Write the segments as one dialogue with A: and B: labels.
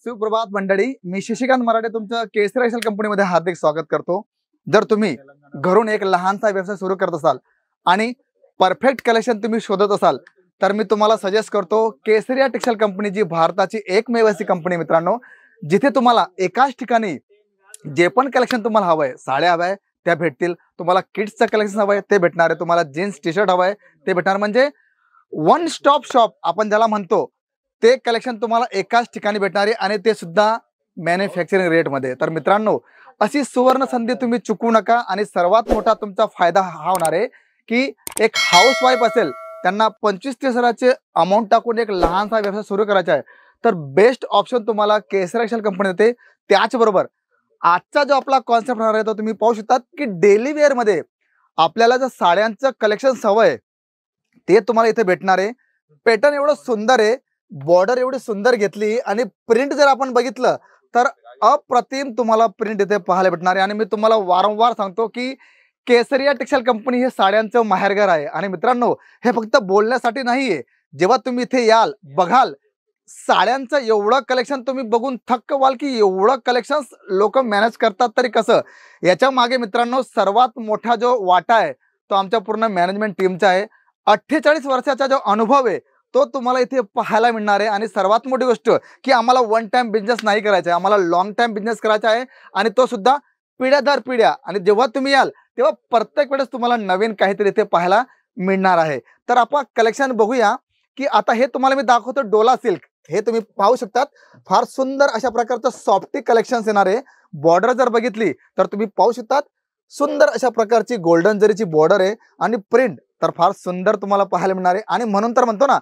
A: सुप्रभात मंडळी, मी शशिकांत मराठे तुमचं केसरी एक्सेल कंपनीमध्ये हार्दिक स्वागत करतो। जर तुम्ही घरून एक लहानसा व्यवसाय सुरू करत असाल आणि परफेक्ट कलेक्शन तुम्ही शोधत असाल तर मी तुम्हाला सजेस्ट करतो केसरी टेक्सटाईल कंपनी, जी भारताची एकमेव अशी कंपनी मित्रांनो, जिथे तुम्हाला एकाच ठिकाणी जे पण कलेक्शन तुम्हाला हवंय, साड्या हव्या त्या भेटतील, तुम्हाला किड्सचं कलेक्शन हवंय ते भेटणार आहे, तुम्हाला जीन्स टी शर्ट हवंय ते भेटणार, म्हणजे वन स्टॉप शॉप आपण ज्याला म्हणतो ते कलेक्शन तुम्हाला एकाच ठिकाणी भेटणार आहे आणि ते सुद्धा मॅन्युफॅक्चरिंग रेट मध्ये। तर मित्रांनो, अशी सुवर्ण संधी तुम्ही चुकवू नका आणि सर्वात मोठा तुमचा फायदा हा होणार आहे की एक हाऊस वाईफ असेल त्यांना 25-30 हजाराचे अमाउंट टाकून एक लहानसा व्यवसाय सुरू करायचा आहे तर बेस्ट ऑप्शन तुम्हाला केसरी एक्सेल कंपनी देते। त्याचबरोबर आजचा जो आपला कॉन्सेप्ट राहणार आहे तो तुम्ही पाहू शकता की डेली वेअर मध्ये आपल्याला जर साड्यांचं कलेक्शन हवंय ते तुम्हाला इथे भेटणार आहे। पॅटर्न एवढं सुंदर आहे, बॉर्डर एवढी सुंदर घेतली आणि प्रिंट जर आपण बघितलं तर अप्रतिम तुम्हाला प्रिंट इथे पाहायला भेटणार आहे। आणि मी तुम्हाला वारंवार सांगतो की केसरी टेक्सटाईल कंपनी हे साड्यांचं माहेरघर आहे आणि मित्रांनो, हे फक्त बोलण्यासाठी नाहीये। जेव्हा तुम्ही इथे याल, बघाल साड्यांचं एवढं कलेक्शन तुम्ही बघून थक्क व्हाल की एवढं कलेक्शन लोक मॅनेज करतात तरी कसं। याच्या मागे मित्रांनो सर्वात मोठा जो वाटा आहे तो आमच्या पूर्ण मॅनेजमेंट टीमचा आहे। 48 वर्षाचा जो अनुभव आहे तो तुम्हाला इथे पाहायला मिळणार आहे। आणि सर्वात मोठी गोष्ट की आम्हाला वन टाइम बिझनेस नाही करायचा आहे, आम्हाला लॉंग टाइम बिझनेस करायचा आहे आणि तो सुद्धा पिढ्या दर पिढ्या। आणि जेव्हा तुम्ही याल तेव्हा प्रत्येक वेळेस तुम्हाला नवीन काहीतरी इथे पाहायला मिळणार आहे। तर आपण कलेक्शन बघूया की आता हे तुम्हाला मी दाखवतो डोला सिल्क, हे तुम्ही पाहू शकतात फार सुंदर अशा प्रकारचं सॉफ्टी कलेक्शन येणार आहे। बॉर्डर जर बघितली तर तुम्ही पाहू शकतात सुंदर अशा प्रकारची गोल्डन जरीची बॉर्डर आहे आणि प्रिंट तर फार सुंदर तुम्हाला पाहायला मिळणार आहे। आणि म्हणून तर म्हणतो ना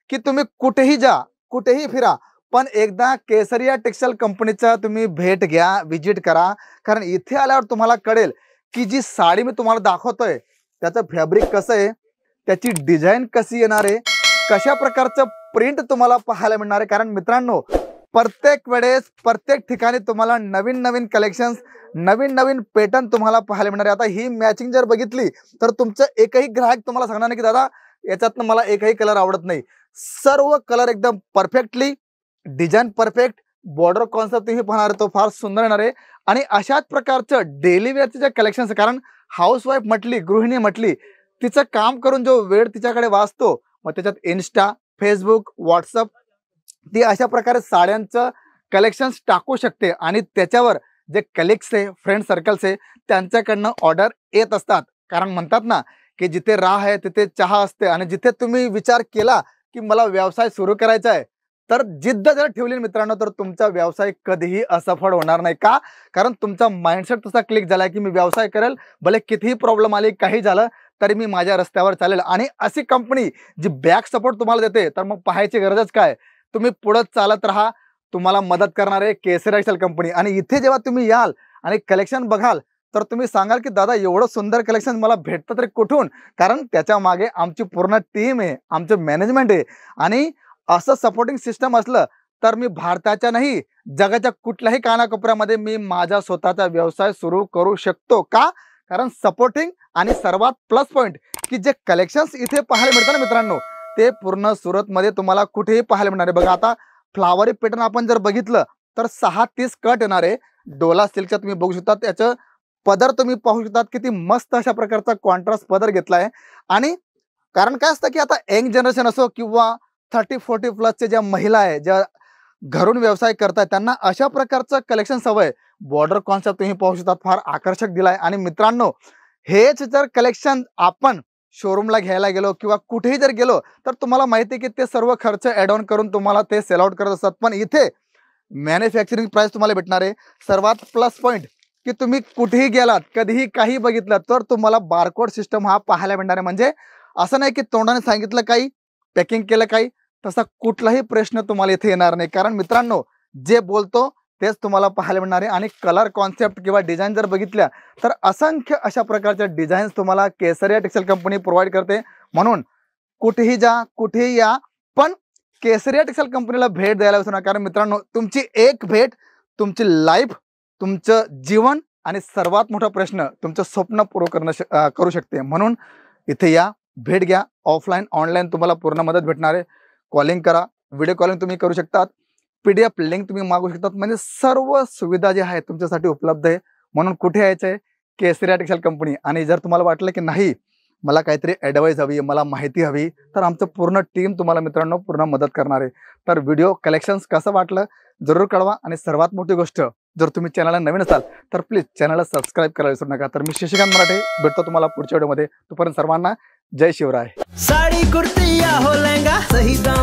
A: की तुम्ही कुठेही जा, कुठेही फिरा, पण एकदा केसरी टेक्सटाईल कंपनीचा तुम्ही भेट घ्या, विजिट करा, कारण इथे आल्यावर तुम्हाला कळेल की जी साडी मी तुम्हाला दाखवतोय त्याचं फॅब्रिक कसं आहे, त्याची डिझाईन कशी येणार आहे, कशा प्रकारचं प्रिंट तुम्हाला पाहायला मिळणार आहे। कारण मित्रांनो, प्रत्येक वेळेस प्रत्येक ठिकाणी तुम्हाला नवीन नवीन कलेक्शन्स, नवीन नवीन पॅटर्न तुम्हाला पाहायला मिळणार आहे। आता ही मॅचिंग जर बघितली तर तुमचं एकही ग्राहक तुम्हाला सांगणार नाही की दादा याच्यातनं मला एकही कलर आवडत नाही। सर्व कलर एकदम perfectly, design perfect, border concept तुम्ही पाहणार तो फार सुंदर येणार आहे। आणि अशाच प्रकारचं डेली वेअरचे जे कलेक्शन्स, कारण हाऊस वाईफ म्हटली, गृहिणी म्हटली, तिचं काम करून जो वेळ तिच्याकडे वाचतो मग त्याच्यात इन्स्टा, फेसबुक, व्हॉट्सअप ती अशा प्रकारे साड्यांचं कलेक्शन्स टाकू शकते आणि त्याच्यावर जे कलिग्स आहे, फ्रेंड सर्कल्स आहे, त्यांच्याकडनं ऑर्डर येत असतात। कारण म्हणतात ना की जिथे राह आहे तिथे चहा असते आणि जिथे तुम्ही विचार केला की मला व्यवसाय सुरू करायचा आहे तर जिद्द जर ठेवली मित्रांनो तर तुमचा व्यवसाय कधीही असफळ होणार नाही। का? कारण तुमचा माइंडसेट तसा क्लिक झालाय की मी व्यवसाय करेल, भले कितीही प्रॉब्लेम आले, काही झालं तरी मी माझ्या रस्त्यावर चालेल। आणि अशी कंपनी जी बॅक सपोर्ट तुम्हाला देते तर मग पाहायची गरजच काय, तुम्ही पुढे चालत राहा, तुम्हाला मदत करणार आहे केसरी टेक्सटाईल कंपनी। आणि इथे जेव्हा तुम्ही याल आणि कलेक्शन बघाल तर तुम्ही सांगाल की दादा एवढं सुंदर कलेक्शन मला भेटतं तरी कुठून, कारण त्याच्या मागे आमची पूर्ण टीम आहे, आमचं मॅनेजमेंट आहे। आणि असं सपोर्टिंग सिस्टम असलं तर मी भारताच्या नाही जगाच्या कुठल्याही कानाकोपऱ्यामध्ये मी माझा स्वतःचा व्यवसाय सुरू करू शकतो। का? कारण सपोर्टिंग आणि सर्वात प्लस पॉइंट की जे कलेक्शन्स इथे पाहायला मिळतात ना मित्रांनो, ते पूर्ण सुरत मध्ये तुम्हाला कुठेही पाहायला मिळणार आहे। बघा आता फ्लावरी पॅटर्न आपण जर बघितलं तर 6-30 कट येणार आहे। डोला सिल्कचा तुम्ही बघू शकता, त्याचं पदर तुम्ही पाहू शकता किती मस्त अशा प्रकारचा कॉन्ट्रास्ट पदर घेतलाय। आणि कारण काय असतं की आता यंग जनरेशन असो किंवा 30-40 प्लसचे ज्या महिला आहे, ज्या घरून व्यवसाय करतायत, त्यांना अशा प्रकारचं कलेक्शन हवंय। बॉर्डर कॉन्सेप्ट तुम्ही पाहू शकता फार आकर्षक दिलाय। आणि मित्रांनो, हेच जर कलेक्शन आपण शोरूमला घ्यायला गेलो किंवा कुठेही जर गेलो तर तुम्हाला माहिती आहे की ते सर्व खर्च ऍड ऑन करून तुम्हाला ते सेल आउट करत असतात, पण इथे मॅन्युफॅक्चरिंग प्राइस तुम्हाला भेटणार आहे। सर्वात प्लस पॉइंट की तुम्ही कुठेही गेलात, कधीही काही बघितलं तर तुम्हाला बारकोड सिस्टम हा पाहायला मिळणार आहे। म्हणजे असं नाही की तोंडाने सांगितलं काही, पॅकिंग केलं काही, तसा कुठलाही प्रश्न तुम्हाला इथे येणार नाही। कारण मित्रांनो, जे बोलतो तेच तुम्हाला पाहायला मिळणार आहे। आणि कलर कॉन्सेप्ट किंवा डिझाईन जर बघितल्या तर असंख्य अशा प्रकारच्या डिझाईन्स तुम्हाला केसरी टेक्सटाईल कंपनी प्रोव्हाइड करते। म्हणून कुठेही जा, कुठेही या, पण केसरी टेक्सटाईल कंपनीला भेट द्यायला विसरू नका। कारण मित्रांनो, तुमची एक भेट तुमची लाईफ, तुमचं जीवन आणि सर्वात मोठा प्रश्न तुमचं स्वप्न पूर्ण करू शकते। म्हणून इथे या, भेट घ्या, ऑफलाईन ऑनलाईन तुम्हाला पूर्ण मदत भेटणार आहे। कॉलिंग करा, व्हिडिओ कॉलिंग तुम्ही करू शकता, PDF लिंक तुम्ही मागू शकतात. म्हणजे सर्व सुविधा जी आहे तुमच्यासाठी उपलब्ध आहे. म्हणून कुठे यायचं आहे? केसरिया टेक्सटाईल कंपनी. आणि जर तुम्हाला वाटलं की नाही मला काहीतरी ॲडवाईस हवी, मला माहिती हवी, तर आमचं पूर्ण टीम तुम्हाला मित्रांनो पूर्ण मदत करणार आहे. तर व्हिडिओ कलेक्शन्स कसं वाटलं जरूर कळवा. आणि सर्वात मोठी गोष्ट, जर तुम्ही चॅनलला नवीन असाल तर प्लीज चॅनलला सबस्क्राईब करायला विसरू नका. तर मी शशिकांत मराठे भेटतो तुम्हाला पुढच्या व्हिडिओमध्ये. तोपर्यंत सर्वांना जय शिवराय.
B: साड़ी कुर्ती या हो लहंगा सही दाम